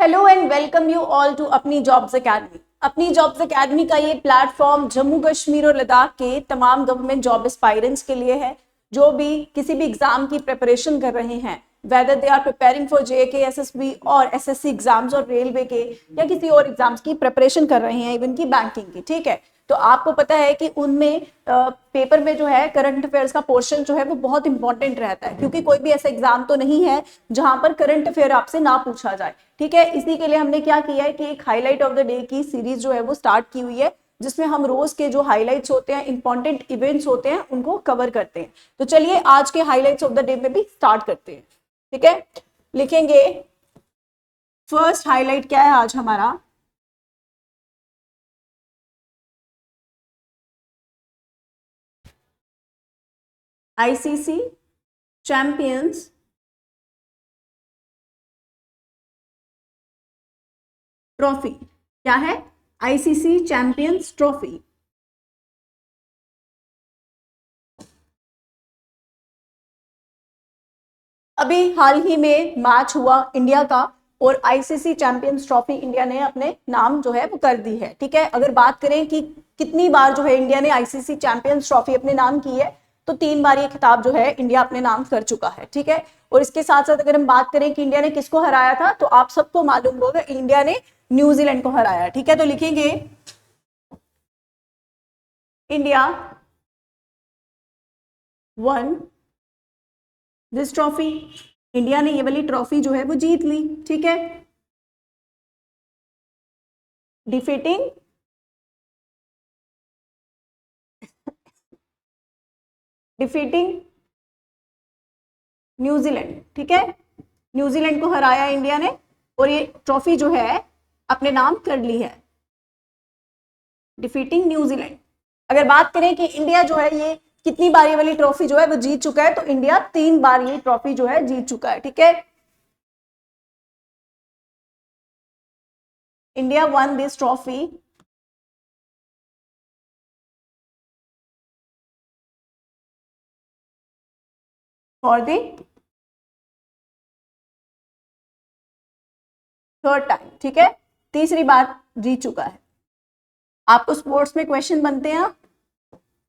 Hello and welcome you all to अपनी jobs academy. अपनी jobs academy का ये प्लेटफॉर्म जम्मू कश्मीर और लद्दाख के तमाम गवर्नमेंट जॉब एस्पायरेंट्स के लिए है जो भी किसी भी एग्जाम की प्रिपरेशन कर रहे हैं, whether they are preparing for JK, SSB और एसएससी एग्जाम्स और रेलवे के या किसी और एग्जाम्स की प्रिपरेशन कर रहे हैं, इवन की बैंकिंग की। ठीक है, तो आपको पता है कि उनमें पेपर में जो है करंट अफेयर्स का पोर्शन जो है वो बहुत इंपॉर्टेंट रहता है, क्योंकि कोई भी ऐसा एग्जाम तो नहीं है जहां पर करंट अफेयर आपसे ना पूछा जाए। ठीक है, इसी के लिए हमने क्या किया है कि एक हाईलाइट ऑफ द डे की सीरीज जो है वो स्टार्ट की हुई है, जिसमें हम रोज के जो हाईलाइट्स होते हैं, इंपॉर्टेंट इवेंट्स होते हैं, उनको कवर करते हैं। तो चलिए आज के हाईलाइट्स ऑफ द डे में भी स्टार्ट करते हैं। ठीक है, लिखेंगे फर्स्ट हाईलाइट क्या है आज हमारा। ICC champions trophy. क्या है? ICC champions trophy. अभी हाल ही में मैच हुआ इंडिया का और आईसीसी चैंपियंस ट्रॉफी इंडिया ने अपने नाम जो है वो कर दी है। ठीक है, अगर बात करें कि कितनी बार जो है इंडिया ने आईसीसी चैंपियंस ट्रॉफी अपने नाम की है, तो 3 बार ये खिताब जो है इंडिया अपने नाम कर चुका है। ठीक है, और इसके साथ साथ अगर हम बात करें कि इंडिया ने किसको हराया था, तो आप सबको मालूम होगा इंडिया ने न्यूजीलैंड को हराया। ठीक है, तो लिखेंगे India one this trophy. India ने ये वाली ट्रॉफी जो है वो जीत ली। ठीक है, डिफीटिंग न्यूजीलैंड। ठीक है, न्यूजीलैंड को हराया इंडिया ने और ये ट्रॉफी जो है अपने नाम कर ली है, डिफीटिंग न्यूजीलैंड। अगर बात करें कि इंडिया जो है ये कितनी बार ये वाली ट्रॉफी जो है वो जीत चुका है, तो इंडिया 3 बार ये ट्रॉफी जो है जीत चुका है। ठीक है, India one this trophy for the third time. ठीक है, तीसरी बार जीत चुका है। आपको स्पोर्ट्स में क्वेश्चन बनते हैं,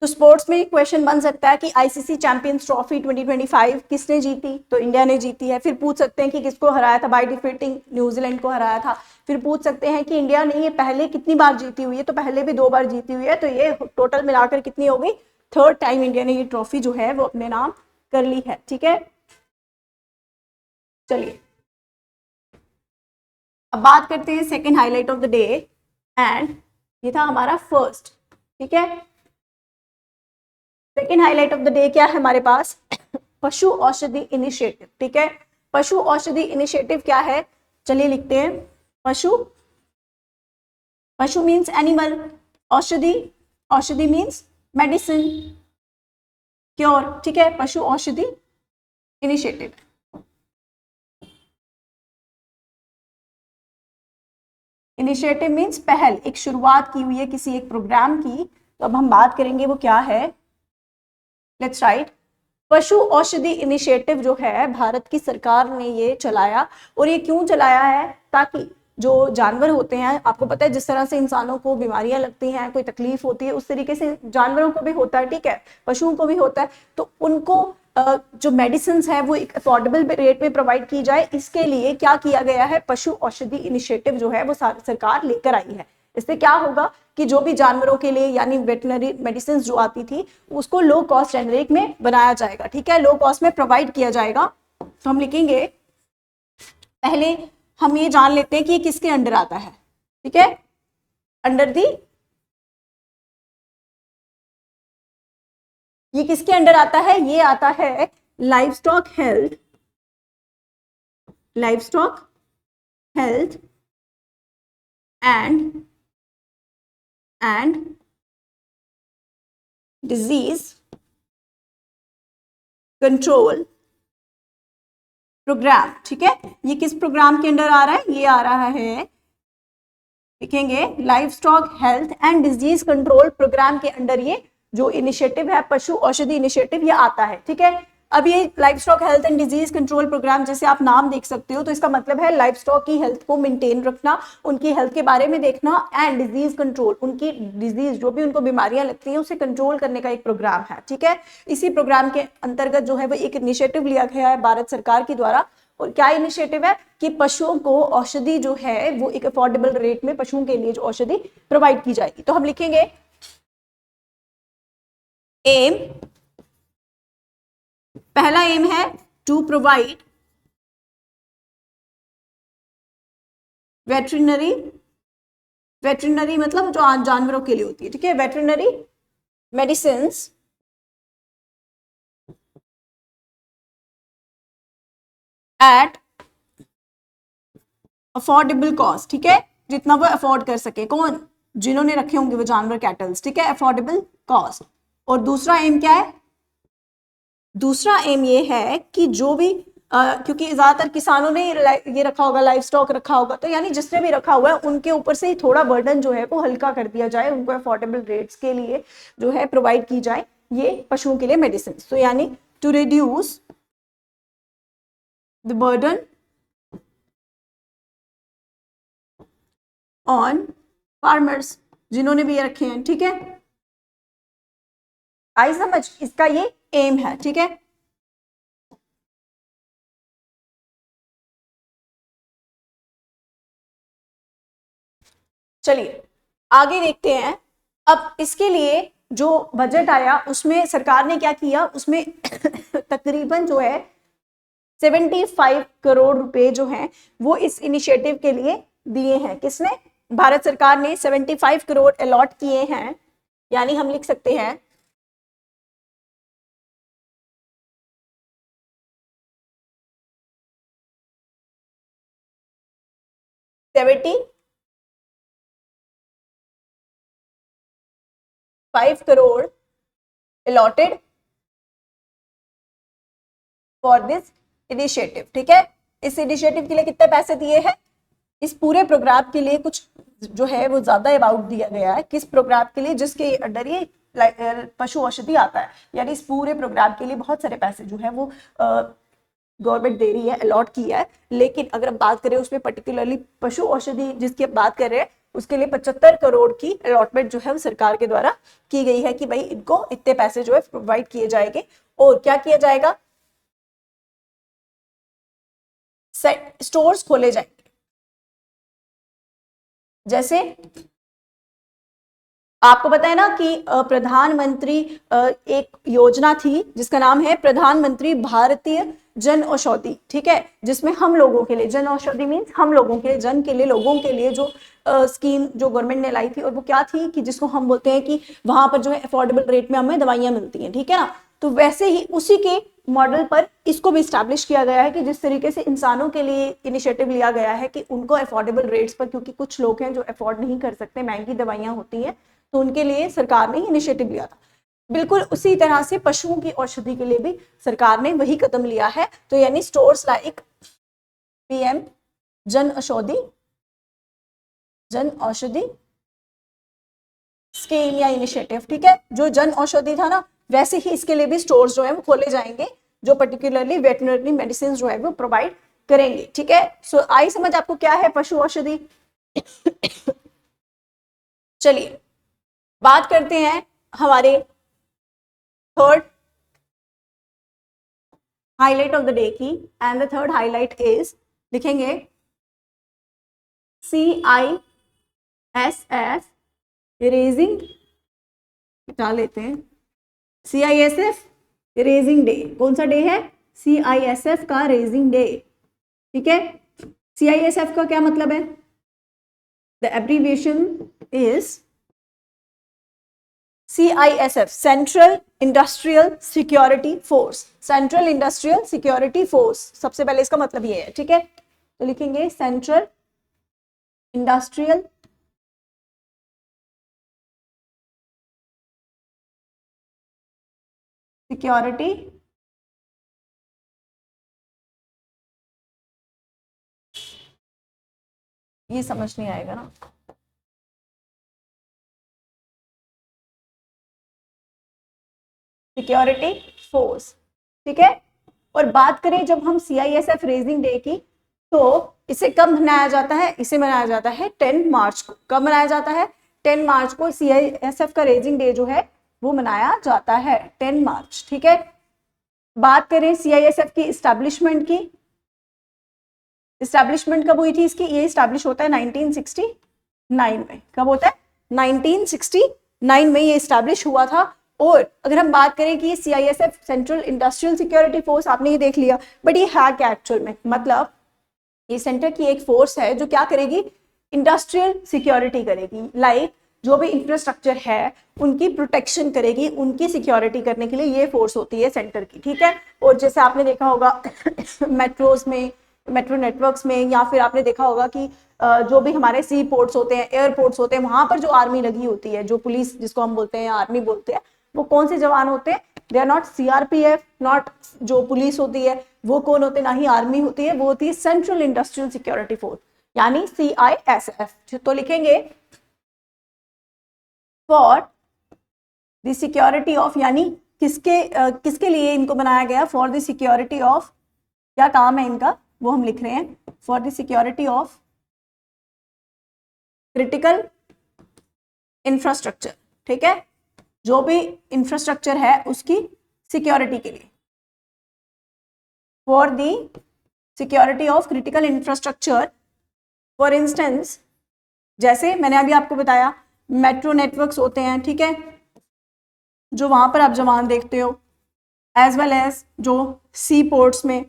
तो स्पोर्ट्स में क्वेश्चन बन सकता है कि आईसीसी चैंपियंस ट्रॉफी 2025 किसने जीती, तो इंडिया ने जीती है। फिर पूछ सकते हैं कि किसको हराया था, बाय डिफीटिंग न्यूजीलैंड को हराया था। फिर पूछ सकते हैं कि इंडिया ने ये पहले कितनी बार जीती हुई है, तो पहले भी 2 बार जीती हुई है, तो ये टोटल मिलाकर कितनी हो गई, थर्ड टाइम इंडिया ने ये ट्रॉफी जो है वो अपने नाम कर ली है। ठीक है, चलिए अब बात करते हैं second highlight of the day, and ये था हमारा फर्स्ट। ठीक है, second highlight of the day क्या है हमारे पास, पशु औषधि इनिशिएटिव। ठीक है, पशु औषधि इनिशिएटिव क्या है, चलिए लिखते हैं। पशु, पशु मीन्स एनिमल, औषधि, औषधि मीन्स मेडिसिन, क्योर। ठीक है, पशु औषधि इनिशिएटिव। इनिशिएटिव मीन्स पहल, एक शुरुआत की हुई है किसी एक प्रोग्राम की। तो अब हम बात करेंगे वो क्या है, लेट्स राइट। पशु औषधि इनिशिएटिव जो है भारत की सरकार ने ये चलाया, और ये क्यों चलाया है, ताकि जो जानवर होते हैं, आपको पता है जिस तरह से इंसानों को बीमारियां लगती हैं, कोई तकलीफ होती है, उस तरीके से जानवरों को भी होता है। ठीक है, पशुओं को भी होता है, तो उनको जो मेडिसिन है वो एक अफोर्डेबल रेट में प्रोवाइड की जाए, इसके लिए क्या किया गया है, पशु औषधि इनिशिएटिव जो है वो सरकार लेकर आई है। इससे क्या होगा कि जो भी जानवरों के लिए यानी वेटनरी मेडिसिन जो आती थी उसको लो कॉस्ट जेनरिक में बनाया जाएगा। ठीक है, लो कॉस्ट में प्रोवाइड किया जाएगा। तो हम लिखेंगे, पहले हम ये जान लेते हैं कि ये किसके अंडर आता है। ठीक है, अंडर दी, ये किसके अंडर आता है, ये आता है livestock health, livestock health and disease control programme. ठीक है, ये किस प्रोग्राम के अंडर आ रहा है, ये आ रहा है, लिखेंगे livestock health and disease control programme के अंडर ये जो इनिशिएटिव है पशु औषधि इनिशिएटिव ये आता है। ठीक है, अब ये life stock health and disease control programme, जैसे आप नाम देख सकते हो, तो इसका मतलब है लाइफ स्टॉक की हेल्थ को मेंटेन रखना, उनकी हेल्थ के बारे में देखना, एंड डिजीज कंट्रोल, उनकी डिजीज जो भी उनको बीमारियां लगती हैं उसे कंट्रोल करने का एक प्रोग्राम है, ठीक है। इसी प्रोग्राम के अंतर्गत जो है वो एक इनिशिएटिव लिया गया है भारत सरकार के द्वारा। और क्या इनिशिएटिव है कि पशुओं को औषधि जो है वो एक अफोर्डेबल रेट में पशुओं के लिए जो औषधि प्रोवाइड की जाएगी। तो हम लिखेंगे एम, पहला एम है टू प्रोवाइड वेटरिनरी, वेटरिनरी मतलब जो जानवरों के लिए होती है, ठीक है, veterinary medicine at affordable cost, ठीक है, जितना वो अफोर्ड कर सके, कौन, जिन्होंने रखे होंगे वो जानवर कैटल्स, ठीक है, अफोर्डेबल कॉस्ट। और दूसरा एम क्या है, दूसरा एम ये है कि जो भी क्योंकि ज्यादातर किसानों ने ये रखा होगा, लाइफ स्टॉक रखा होगा, तो यानी जिसने भी रखा हुआ है उनके ऊपर से ही थोड़ा बर्डन जो है वो हल्का कर दिया जाए, उनको अफोर्डेबल रेट्स के लिए जो है प्रोवाइड की जाए ये पशुओं के लिए मेडिसिन। तो यानी to reduce the burden on farmers, जिन्होंने भी ये रखे हैं, ठीक है, आई समझ, इसका ये एम है, ठीक है। चलिए आगे देखते हैं। अब इसके लिए जो बजट आया उसमें सरकार ने क्या किया, उसमें तकरीबन जो है 75 करोड़ रुपए जो हैं वो इस इनिशिएटिव के लिए दिए हैं। किसने, भारत सरकार ने 75 करोड़ अलॉट किए हैं, यानी हम लिख सकते हैं 75 crore allotted for this initiative, ठीक है। इस इनिशिएटिव के लिए कितने पैसे दिए हैं, इस पूरे प्रोग्राम के लिए कुछ जो है वो ज्यादा अमाउंट दिया गया है, किस प्रोग्राम के लिए, जिसके अंडर ये पशु औषधि आता है, यानी इस पूरे प्रोग्राम के लिए बहुत सारे पैसे जो है वो गवर्नमेंट दे रही है, अलॉट किया है। लेकिन अगर हम बात करें उसमें पर्टिकुलरली पशु औषधि जिसकी बात कर रहे हैं, उसके लिए 75 करोड़ की अलॉटमेंट जो है वो सरकार के द्वारा की गई है कि भाई इनको इतने पैसे जो है प्रोवाइड किए जाएंगे। और क्या किया जाएगा, स्टोर्स खोले जाएंगे, जैसे आपको पता है ना कि प्रधानमंत्री एक योजना थी जिसका नाम है प्रधानमंत्री भारतीय जन औषधि, ठीक है, जिसमें हम लोगों के लिए, जन औषधि मीन्स हम लोगों के लिए, जन के लिए, लोगों के लिए जो स्कीम जो गवर्नमेंट ने लाई थी, और वो क्या थी कि जिसको हम बोलते हैं कि वहां पर जो है अफोर्डेबल रेट में हमें दवाइयां मिलती हैं, ठीक है ना। तो वैसे ही उसी के मॉडल पर इसको भी स्टैब्लिश किया गया है कि जिस तरीके से इंसानों के लिए इनिशिएटिव लिया गया है कि उनको अफोर्डेबल रेट्स पर, क्योंकि कुछ लोग हैं जो अफोर्ड नहीं कर सकते, महंगी दवाइयां होती हैं, तो उनके लिए सरकार ने इनिशिएटिव लिया था। बिल्कुल उसी तरह से पशुओं की औषधि के लिए भी सरकार ने वही कदम लिया है। तो यानी stores like PM Jan Aushadhi, Jan Aushadhi scheme या इनिशिएटिव, ठीक है, जो जन औषधि था ना, वैसे ही इसके लिए भी स्टोर्स जो है वो खोले जाएंगे जो पर्टिकुलरली वेटरनरी मेडिसिन जो है वो प्रोवाइड करेंगे, ठीक है। सो आई समझ आपको क्या है पशु औषधि। चलिए बात करते हैं हमारे third highlight of the day की, and the third highlight is, लिखेंगे CISF रेजिंग, हटा लेते हैं, CISF रेजिंग डे, कौन सा डे है, CISF का रेजिंग डे, ठीक है। CISF का क्या मतलब है, the abbreviation is CISF, central industrial security force, central industrial security force, सबसे पहले इसका मतलब ये है, ठीक है। तो लिखेंगे सेंट्रल इंडस्ट्रियल सिक्योरिटी ये समझ नहीं आएगा ना, सिक्योरिटी फोर्स, ठीक है। और बात करें जब हम CISF रेजिंग डे की, तो इसे कब मनाया जाता है? इसे मनाया जाता है 10 मार्च को। कब मनाया जाता है? 10 मार्च को CISF का रेजिंग डे जो है वो मनाया जाता है 10 मार्च, ठीक है। बात करें CISF की इस्टेब्लिशमेंट की, इस्टेब्लिशमेंट कब हुई थी इसकी? ये इस्टेब्लिश होता है 1969 में। कब होता है? 1969 में ये इस्टेब्लिश हुआ था। और अगर हम बात करें कि CISF central industrial security force, आपने ये देख लिया, बट ये है क्या एक्चुअल में? मतलब ये सेंटर की एक फोर्स है जो क्या करेगी? इंडस्ट्रियल सिक्योरिटी करेगी। लाइक जो भी इंफ्रास्ट्रक्चर है उनकी प्रोटेक्शन करेगी, उनकी सिक्योरिटी करने के लिए ये फोर्स होती है सेंटर की, ठीक है। और जैसे आपने देखा होगा मेट्रोज में, मेट्रो नेटवर्क्स में, या फिर आपने देखा होगा कि जो भी हमारे सी पोर्ट्स होते हैं, एयरपोर्ट्स होते हैं, वहां पर जो आर्मी लगी होती है, जो पुलिस जिसको हम बोलते हैं, आर्मी बोलते हैं, वो कौन से जवान होते हैं? They are not CRPF, not जो पुलिस होती है वो कौन होते हैं, ना ही आर्मी होती है, वो होती है सेंट्रल इंडस्ट्रियल सिक्योरिटी फोर्स, यानी CISF। तो लिखेंगे फॉर द सिक्योरिटी ऑफ, यानी किसके लिए इनको बनाया गया? फॉर द सिक्योरिटी ऑफ, क्या काम है इनका वो हम लिख रहे हैं, for the security of critical infrastructure, ठीक है। जो भी इंफ्रास्ट्रक्चर है उसकी सिक्योरिटी के लिए, for the security of critical infrastructure. For instance, जैसे मैंने अभी आपको बताया मेट्रो नेटवर्क्स होते हैं, ठीक है, जो वहां पर आप जवान देखते हो, एज वेल एज जो सी पोर्ट्स में,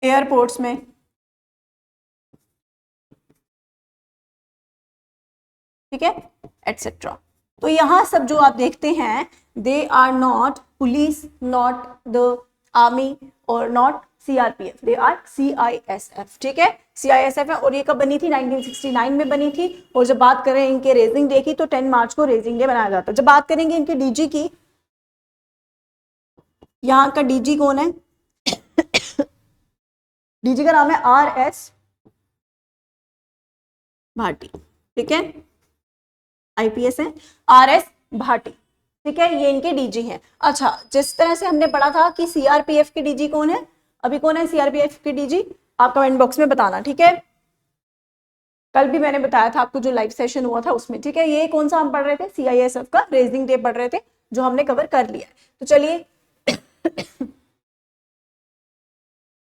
एयरपोर्ट्स में, ठीक है, एटसेट्रा। तो यहां सब जो आप देखते हैं, they are not police, not the army और not CRPF, they are CISF, ठीक है, CISF है। और ये कब बनी थी? 1969 में बनी थी। और जब बात करें इनके रेजिंग डे की, तो 10 मार्च को रेजिंग डे मनाया जाता है। जब बात करेंगे इनके DG की, यहाँ का DG कौन है? DG का नाम है RS भाटी, ठीक है, IPS है RS भाटी, ठीक है, ये इनके DG हैं। अच्छा, जिस तरह से हमने पढ़ा था कि CRPF के DG कौन है, अभी कौन है CRPF के DG? आप कमेंट बॉक्स में बताना, ठीक है। कल भी मैंने बताया था आपको, जो लाइव सेशन हुआ था उसमें, ठीक है। ये कौन सा हम पढ़ रहे थे? CISF का रेजिंग डे पढ़ रहे थे, जो हमने कवर कर लिया है। तो चलिए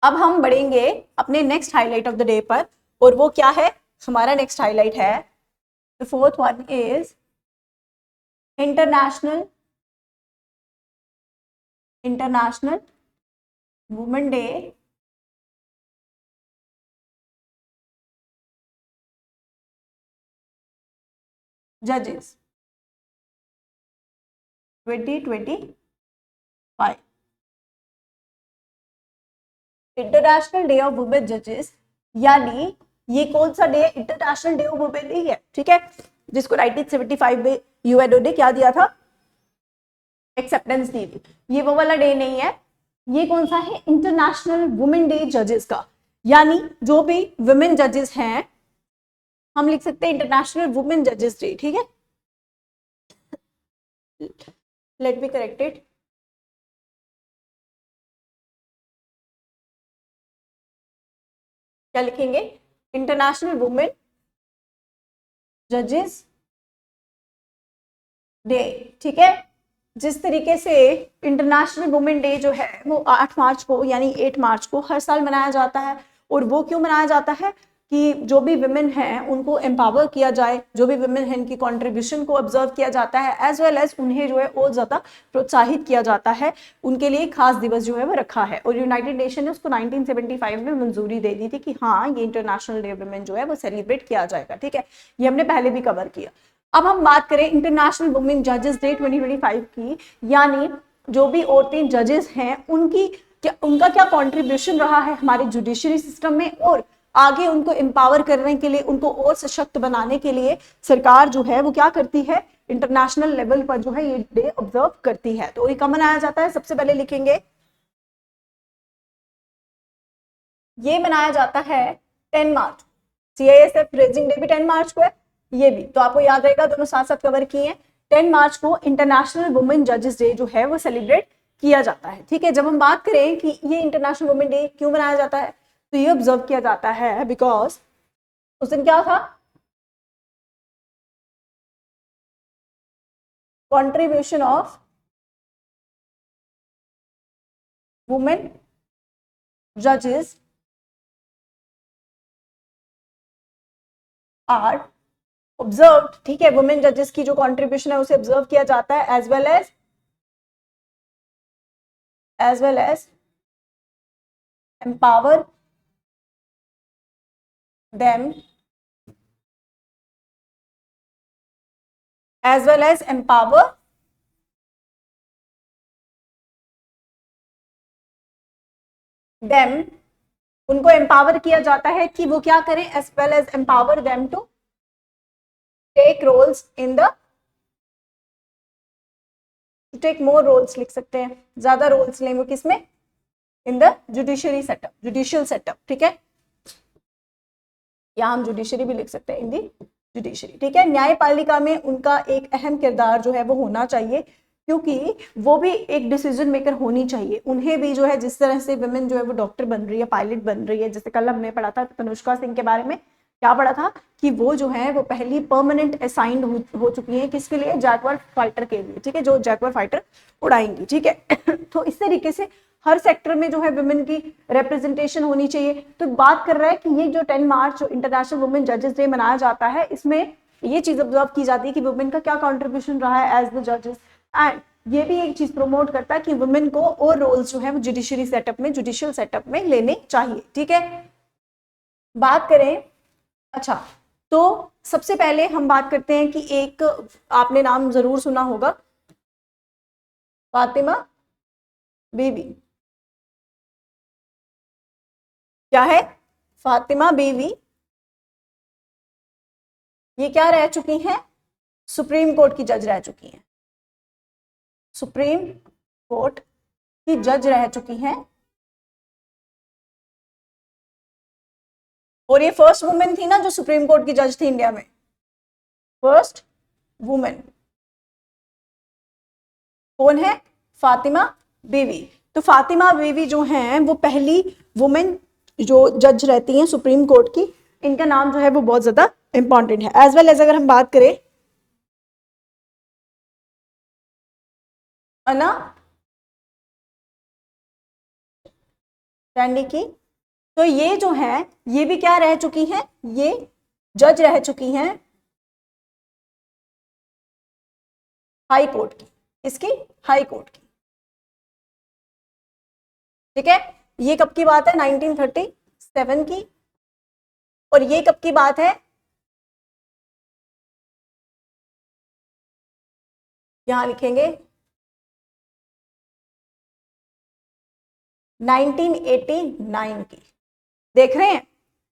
अब हम बढ़ेंगे अपने next highlight of the day पर, और वो क्या है? हमारा नेक्स्ट हाईलाइट है, the fourth one is international women day जजेस 2025। इंटरनेशनल डे ऑफ वुमेन जजेस, यानी ये कौन सा डे है? International day of women day है, ठीक है, जिसको 1975 में UN ने क्या दिया था? एक्सेप्टेंस दी थी। ये वो वाला डे नहीं है, ये कौन सा है? इंटरनेशनल वुमेन डे जजेस का, यानी जो भी वुमेन जजेस हैं, हम लिख सकते हैं इंटरनेशनल वुमेन जजेस डे, ठीक है। लेट मी करेक्ट इट, क्या लिखेंगे? इंटरनेशनल वुमेन जजेस डे, ठीक है। जिस तरीके से इंटरनेशनल वुमेन डे जो है वो 8 मार्च को, यानी 8 मार्च को हर साल मनाया जाता है। और वो क्यों मनाया जाता है? कि जो भी वुमेन हैं उनको एम्पावर किया जाए, जो भी वुमेन हैं उनकी कंट्रीब्यूशन को ऑब्जर्व किया जाता है, एज वेल एज उन्हें जो है और ज़्यादा प्रोत्साहित किया जाता है। उनके लिए खास दिवस जो है वो रखा है, और यूनाइटेड नेशन ने उसको 1975 में मंजूरी दे दी थी कि हाँ, ये इंटरनेशनल डे वुमेन जो है वो सेलिब्रेट किया जाएगा, ठीक है। ये हमने पहले भी कवर किया। अब हम बात करें इंटरनेशनल वुमेन जजेस डे 2025 की, यानी जो भी औरतें जजेस हैं उनका क्या कंट्रीब्यूशन रहा है हमारे जुडिशरी सिस्टम में, और आगे उनको एम्पावर करने के लिए, उनको और सशक्त बनाने के लिए सरकार जो है वो क्या करती है? इंटरनेशनल लेवल पर जो है ये डे ऑब्जर्व करती है। तो ये कब मनाया जाता है? सबसे पहले लिखेंगे, ये मनाया जाता है 10 मार्च। CISF रेजिंग डे भी 10 मार्च को है, ये भी, तो आपको याद रहेगा, दोनों साथ साथ कवर किए हैं। 10 मार्च को इंटरनेशनल वुमेन जजेस डे जो है वो सेलिब्रेट किया जाता है। ठीक है, जब हम बात करें कि ये इंटरनेशनल वुमेन डे क्यों मनाया जाता है, तो ये ऑब्जर्व किया जाता है बिकॉज उस दिन क्या था, कंट्रीब्यूशन ऑफ वुमेन जजेस आर ऑब्जर्व। ठीक है, वुमेन जजेस की जो कंट्रीब्यूशन है उसे ऑब्जर्व किया जाता है, as well as empower them, as well as empower them, उनको एम्पावर किया जाता है कि वो क्या करें, as well as empower them to take roles in the, to take more roles लिख सकते हैं, ज्यादा रोल्स लें वो किसमें, in the judiciary setup, judicial setup. ठीक है, या हम जुडिशरी भी लिख सकते हैं, इन दी जुडिशरी। ठीक है, न्यायपालिका में उनका एक अहम किरदार जो है वो होना चाहिए, क्योंकि वो भी एक डिसीजन मेकर होनी चाहिए। उन्हें भी जो है, जिस तरह से वुमेन जो है वो डॉक्टर बन रही है, पायलट बन रही है, जैसे कल हमने पढ़ा था तनुष्का सिंह के बारे में, क्या पढ़ा था कि वो जो है वो पहली परमानेंट असाइंड हो चुकी है, किसके लिए, जैगुआर फाइटर के लिए। ठीक है, जो जैगुआर फाइटर उड़ाएंगी। ठीक है तो इस तरीके से हर सेक्टर में जो है वुमेन की रिप्रेजेंटेशन होनी चाहिए। तो बात कर रहा है कि ये जो 10 मार्च जो इंटरनेशनल वुमेन जजेस डे मनाया जाता है, इसमें ये चीज ऑब्जर्व की जाती है कि वुमेन का क्या कंट्रीब्यूशन रहा है एज द जजेस, एंड ये भी एक चीज प्रमोट करता है कि वुमेन को और रोल्स जो है वो जुडिशरी सेटअप में, जुडिशियल सेटअप में लेने चाहिए। ठीक है, बात करें, अच्छा तो सबसे पहले हम बात करते हैं कि एक आपने नाम जरूर सुना होगा, फातिमा बीवी। क्या है, फातिमा बीवी। ये क्या रह चुकी हैं, सुप्रीम कोर्ट की जज रह चुकी हैं, सुप्रीम कोर्ट की जज रह चुकी हैं, और ये फर्स्ट वुमेन थी ना जो सुप्रीम कोर्ट की जज थी इंडिया में, फर्स्ट वुमेन कौन है, फातिमा बीवी। तो फातिमा बीवी जो हैं वो पहली वुमेन जो जज रहती हैं सुप्रीम कोर्ट की, इनका नाम जो है वो बहुत ज्यादा इंपॉर्टेंट है। एज वेल एज अगर हम बात करें अन्ना चैंडी की, तो ये जो है ये भी क्या रह चुकी हैं, ये जज रह चुकी हैं हाई कोर्ट की, इसकी हाई कोर्ट की। ठीक है, ये कब की बात है, 1937 की, और ये कब की बात है, यहां लिखेंगे 1989 की। देख रहे हैं,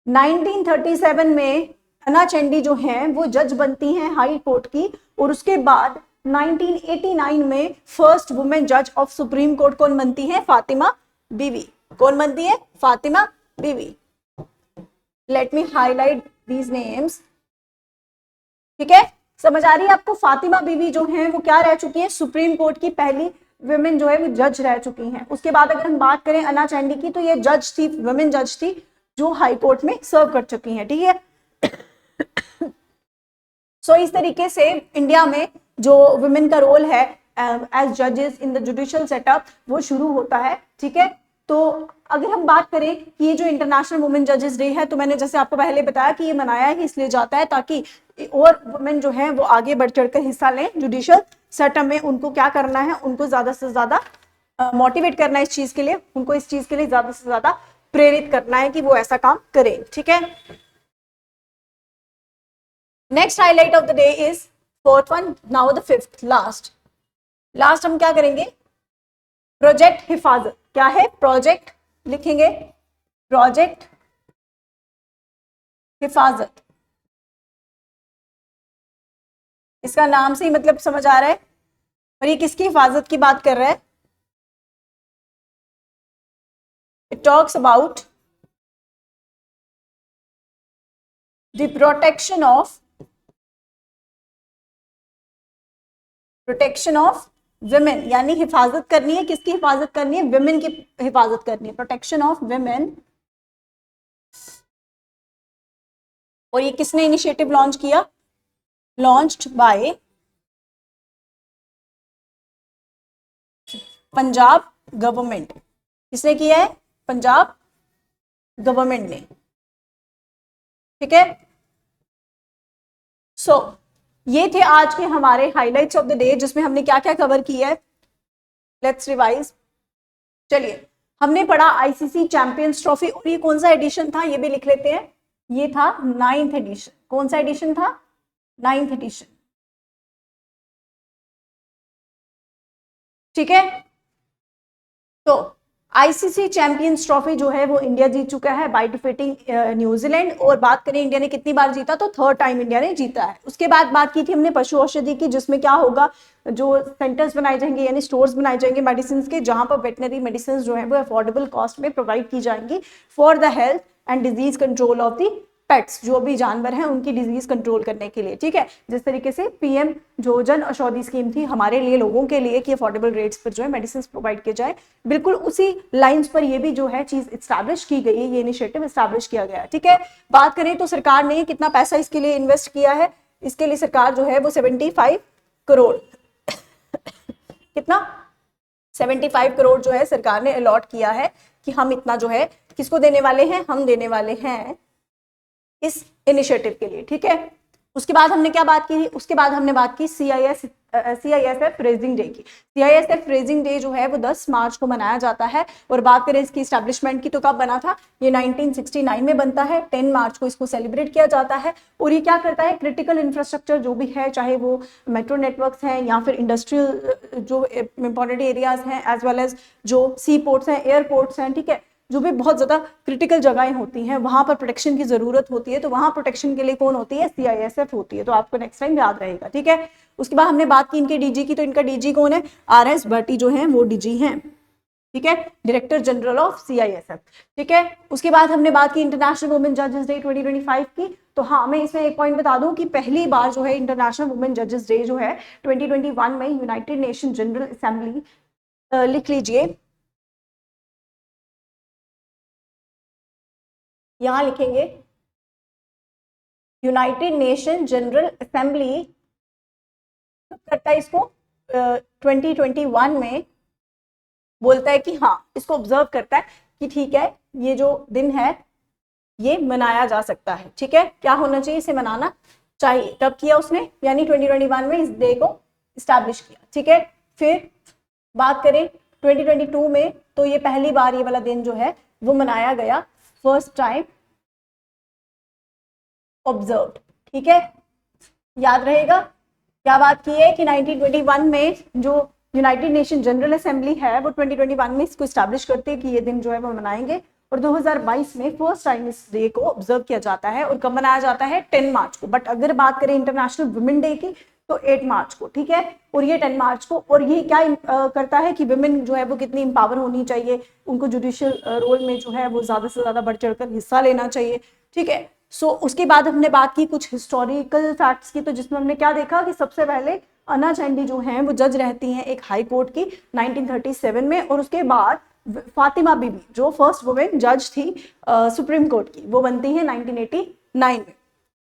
1937 में अन्ना चैंडी जो हैं वो जज बनती हैं हाई कोर्ट की, और उसके बाद 1989 में फर्स्ट वुमेन जज ऑफ सुप्रीम कोर्ट कौन बनती है, फातिमा बीवी। कौन बनती है, फातिमा बीवी। Let me highlight these names. ठीक है, समझ आ रही है आपको, फातिमा बीवी जो हैं वो क्या रह चुकी है, सुप्रीम कोर्ट की पहली वुमेन जो है वो जज रह चुकी हैं। उसके बाद अगर हम बात करें अन्ना चैंडी की, तो ये जज थी, वुमेन जज थी जो हाई कोर्ट में सर्व कर चुकी हैं। ठीक है सो इस तरीके से इंडिया में जो वुमेन का रोल है एज जजेस इन द जुडिशियल सेटअप वो शुरू होता है। ठीक है, तो अगर हम बात करें कि ये जो इंटरनेशनल वुमेन जजेस डे है, तो मैंने जैसे आपको पहले बताया कि ये मनाया ही इसलिए जाता है ताकि और वुमेन जो है वो आगे बढ़ चढ़कर हिस्सा लें जुडिशियल सेटअप में। उनको क्या करना है, उनको ज्यादा से ज्यादा मोटिवेट करना है इस चीज के लिए, उनको इस चीज के लिए ज्यादा से ज्यादा प्रेरित करना है कि वो ऐसा काम करें। ठीक है, next highlight of the day is fourth one, now the fifth last हम क्या करेंगे, प्रोजेक्ट हिफाजत। क्या है, प्रोजेक्ट लिखेंगे, प्रोजेक्ट हिफाजत। इसका नाम से ही मतलब समझ आ रहा है, और ये किसकी हिफाजत की बात कर रहा है, it talks about the protection of protection of women, यानी हिफाजत करनी है, किसकी हिफाजत करनी है? विमेन की हिफाजत करनी है, प्रोटेक्शन ऑफ विमेन। और ये किसने इनिशिएटिव लॉन्च किया? Launched by Punjab government. किसने किया है? पंजाब गवर्नमेंट ने। ठीक है, सो ये थे आज के हमारे हाइलाइट्स ऑफ द डे, जिसमें हमने क्या क्या कवर किया है। Let's revise. चलिए, हमने पढ़ा आईसीसी चैंपियंस ट्रॉफी, और ये कौन सा एडिशन था ये भी लिख लेते हैं। ये था 9th एडिशन। कौन सा एडिशन था? 9th addition. ठीक है, तो आईसीसी चैंपियंस ट्रॉफी जो है वो इंडिया जीत चुका है बाय डिफीटिंग न्यूजीलैंड। और बात करें इंडिया ने कितनी बार जीता, तो 3rd टाइम इंडिया ने जीता है। उसके बाद बात की थी हमने पशु औषधि की, जिसमें क्या होगा, जो सेंटर्स बनाए जाएंगे यानी स्टोर्स बनाए जाएंगे मेडिसिन के, जहां पर वेटनरी मेडिसिन जो है वो अफोर्डेबल कॉस्ट में प्रोवाइड की जाएंगी for the health and disease control of the pets, जो भी जानवर हैं उनकी डिजीज कंट्रोल करने के लिए। ठीक है, जिस तरीके से पीएम जो जन औषधि स्कीम थी हमारे लिए, लोगों के लिए, कि अफोर्डेबल रेट्स पर जो है मेडिसिन प्रोवाइड किए जाए, बिल्कुल उसी लाइंस पर ये भी जो है चीज एस्टैब्लिश की गई है, ये इनिशिएटिव एस्टैब्लिश किया गया है। ठीक है, बात करें तो सरकार ने कितना पैसा इसके लिए इन्वेस्ट किया है, इसके लिए सरकार जो है वो 75 करोड़ कितना 75 करोड़ जो है सरकार ने अलॉट किया है कि हम इतना जो है किसको देने वाले हैं, हम देने वाले हैं इस इनिशिएटिव के लिए। ठीक है, उसके बाद हमने क्या बात की? उसके बाद हमने बात की CISF रेजिंग डे की। CISF रेजिंग डे जो है वो 10 मार्च को मनाया जाता है। और बात करें इसकी एस्टैब्लिशमेंट की, तो कब बना था? ये 1969 में बनता है। 10 मार्च को इसको सेलिब्रेट किया जाता है। और ये क्या करता है? क्रिटिकल इंफ्रास्ट्रक्चर जो भी है, चाहे वो मेट्रो नेटवर्क्स हैं या फिर इंडस्ट्रियल जो इंपॉर्टेंट एरियाज हैं, एज वेल एज जो सी पोर्ट्स हैं, एयरपोर्ट्स हैं, ठीक है, जो भी बहुत ज्यादा क्रिटिकल जगहें होती हैं, वहां पर प्रोटेक्शन की जरूरत होती है, तो वहां प्रोटेक्शन के लिए कौन होती है? CISF होती है। तो आपको नेक्स्ट टाइम याद रहेगा। ठीक है, उसके बाद हमने बात की इनके डीजी की, तो इनका डीजी कौन है? RS भट्टी जो है वो डीजी हैं। ठीक है, डायरेक्टर जनरल ऑफ CISF। ठीक है, उसके बाद हमने बात की इंटरनेशनल वुमेन जजेस डे 2025 की। तो हाँ, मैं इसमें एक पॉइंट बता दूं कि पहली बार जो है इंटरनेशनल वुमेन जजेस डे जो है 2021 में यूनाइटेड नेशन जनरल असेंबली, लिख लीजिए, यहां लिखेंगे यूनाइटेड नेशन जनरल असेंबली करता है इसको 2021 में, बोलता है कि हाँ, इसको ऑब्जर्व करता है कि ठीक है, ये जो दिन है ये मनाया जा सकता है। ठीक है, क्या होना चाहिए? इसे मनाना चाहिए। कब किया उसने? यानी 2021 में इस डे को इस्टेब्लिश किया। ठीक है, फिर बात करें 2022 में, तो ये पहली बार ये वाला दिन जो है वो मनाया गया, फर्स्ट टाइम ऑब्जर्व्ड। ठीक है, याद रहेगा क्या बात की है कि 1921 में जो यूनाइटेड नेशन जनरल असेंबली है वो 2021 में इसको इस्टेब्लिश करते हैं कि ये दिन जो है वो मनाएंगे। और 2022 में फर्स्ट टाइम इस डे को ऑब्जर्व किया जाता है। और कब मनाया जाता है? 10 मार्च को। बट अगर बात करें इंटरनेशनल वुमेन डे की, तो 8 मार्च को। ठीक है, और ये 10 मार्च को। और ये क्या करता है कि वुमेन जो है वो कितनी इंपावर होनी चाहिए, उनको जुडिशियल रोल में जो है वो ज्यादा से ज्यादा बढ़ चढ़कर हिस्सा लेना चाहिए। ठीक है, सो उसके बाद हमने बात की कुछ हिस्टोरिकल फैक्ट्स की, तो जिसमें हमने क्या देखा कि सबसे पहले अन्ना चैंडी जो हैं वो जज रहती हैं एक हाई कोर्ट की 1937 में। और उसके बाद फातिमा बीबी जो फर्स्ट वुमेन जज थी सुप्रीम कोर्ट की, वो बनती है 1989 में।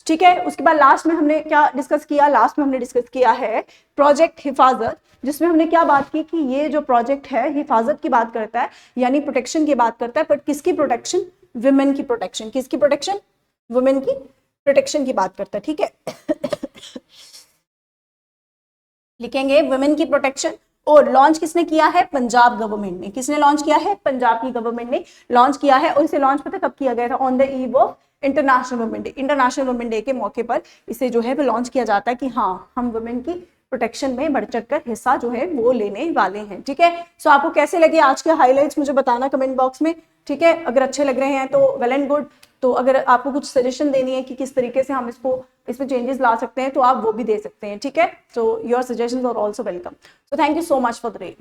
ठीक है, उसके बाद लास्ट में हमने क्या डिस्कस किया? लास्ट में हमने डिस्कस किया है प्रोजेक्ट हिफाजत, जिसमें हमने क्या बात की कि ये जो प्रोजेक्ट है हिफाजत की बात करता है, यानी प्रोटेक्शन की बात करता है। बट किसकी प्रोटेक्शन? विमेन की प्रोटेक्शन। किसकी प्रोटेक्शन? वुमेन की प्रोटेक्शन की बात करता है। ठीक है, लिखेंगे वुमेन की प्रोटेक्शन। और लॉन्च किसने किया है? पंजाब गवर्नमेंट ने। किसने लॉन्च किया है? पंजाब की गवर्नमेंट ने लॉन्च किया है। और इसे लॉन्च पता कब किया गया था? On the eve of international women day. International women day के मौके पर इसे जो है वो लॉन्च किया जाता है कि हाँ, हम वुमेन की प्रोटेक्शन में बढ़ चढ़कर हिस्सा जो है वो लेने वाले हैं। ठीक है, सो आपको कैसे लगे आज के हाइलाइट्स मुझे बताना कमेंट बॉक्स में। ठीक है, अगर अच्छे लग रहे हैं तो वेल एंड गुड। तो अगर आपको कुछ सजेशन देनी है कि किस तरीके से हम इसमें चेंजेस ला सकते हैं, तो आप वो भी दे सकते हैं। ठीक है, so your suggestions are also welcome. So thank you so much for the day.